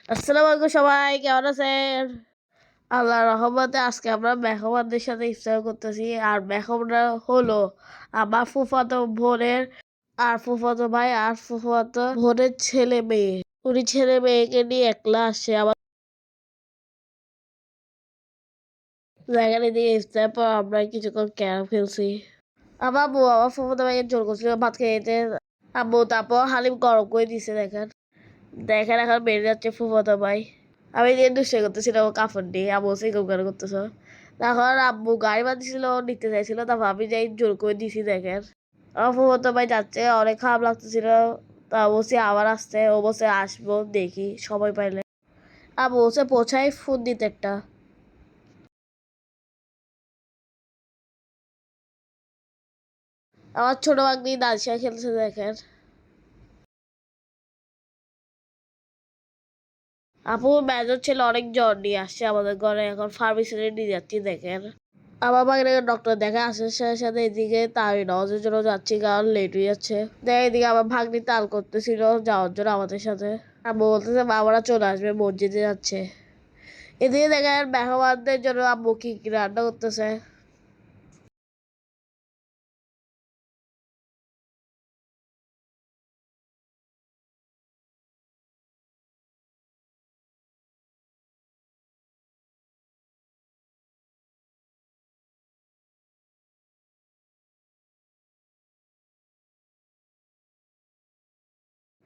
আসসালামু আলাইকুম সবাই, কেমন আছেন? আল্লাহর রহমতে আজকে আমরা মেহমানদের সাথে ইফতার করতেছি। আর মেহমানরা হলো আমার ফুফাতো বোনের আর ফুফাতো ভাই আর ফুফাতো বোনের ছেলে মেয়ে। উনি ছেলে মেয়েকে নিয়ে একলা আসছে আমার জায়গায় দিয়ে ইফতার পর আমরা কিছুক্ষণ ক্যারাম খেলছি। আমার বউ আমার ফুফাতো ভাইয়ের জোর করছিল ভাত খেতে। আম্মু তারপর হালিম গরম করে দিছে। দেখেন দেখেন এখন বেড়ে যাচ্ছে ফুফাতো ভাই। আমি দিয়ে দুষ্টাই করতেছিলাম ও কাপড় দিয়ে, আম্মু সিঙ্গম করে করতেছ। তখন আব্বু গাড়ি বাঁধছিল, নিতে চাইছিল, তারপর আমি যাই জোর করে দিছি। দেখেন আমার ফুফাতো ভাই যাচ্ছে, অনেক খারাপ লাগতেছিল। তা বলছি আবার আসতে, ও বসে আসবো দেখি সময় পাইলে। আব্বু বসে পৌঁছাই ফোন দিতে একটা। আমার ছোট ভাগ্নি দাদির খেলছে। দেখেন আপু মেজর ছেলে অনেক জ্বর নিয়ে আসছে আমাদের ঘরে, এখন ফার্মেসিতে নিয়ে যাচ্ছি। দেখেন আমার বাগিনে ডক্টর দেখা আসার সাথে সাথে এদিকে তাই নজের জন্য যাচ্ছি, কারণ লেট হয়ে যাচ্ছে। দেখ এদিকে আমার ভাগ্নি তাল করতেছিল যাওয়ার জন্য আমাদের সাথে। আম্মু বলতেছে বাবারা চলে আসবে, মসজিদে যাচ্ছে। এদিকে দেখেন মেহমানদের জন্য আম্মু কি কি রান্না করতেছে।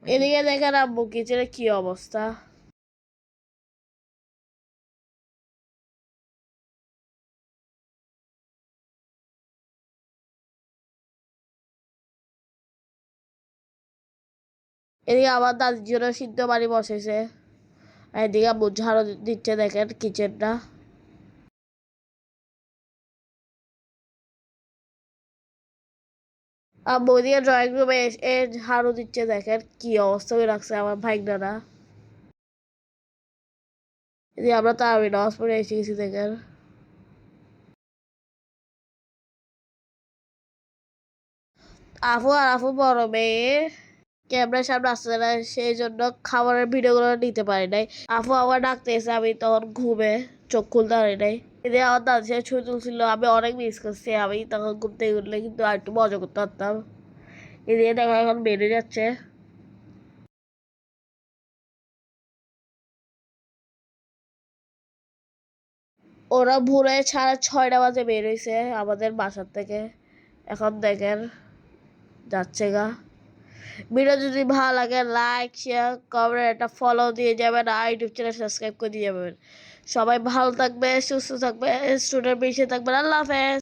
এদিকে দেখেন আম্মু কিচেনের কি অবস্থা। এদিকে আমার দাদির জন্য সিদ্ধ পানি বসেছে। আর এদিকে আম্মু ঝাড়ু দিচ্ছে। দেখেন কিচেনটা। আম্মু ওইদিকে ড্রয়িং রুমে এসে ঝাড়ু দিচ্ছে। দেখেন কি অবস্থা করে রাখছে আমার ভাইগনারা। এদিকে আমরা তারাবি নামাজ পড়ে এসে গেছি। দেখেন আফু আর আফু বড় মেয়ে ক্যামেরার সামনে আসতে না, সেই জন্য খাবারের ভিডিওগুলো নিতে পারি নাই। আফু আমার ডাকতে এসে আমি তখন ঘুমে চোখ খুলতে পারি নাই। এদিকে আমার দাদা সে ছবি তুলছিল, আমি অনেক মিস করছি। আমি তখন ঘুম থেকে উঠলে কিন্তু আর একটু মজা করতে পারতাম। এদিকে দেখা এখন বেড়ে যাচ্ছে। ওরা ভোরে 6:30 বাজে বের হয়েছে আমাদের বাসার থেকে। এখন দেখেন যাচ্ছে গা। ভিডিও যদি ভালো লাগে লাইক শেয়ার কমেন্ট একটা ফলো দিয়ে যাবেন, আর ইউটিউব চ্যানেল সাবস্ক্রাইব করে দিয়ে যাবেন। সবাই ভালো থাকবে, সুস্থ থাকবে, স্টুডেন্ট বেঁচে থাকবেন। আল্লাহ হাফেজ।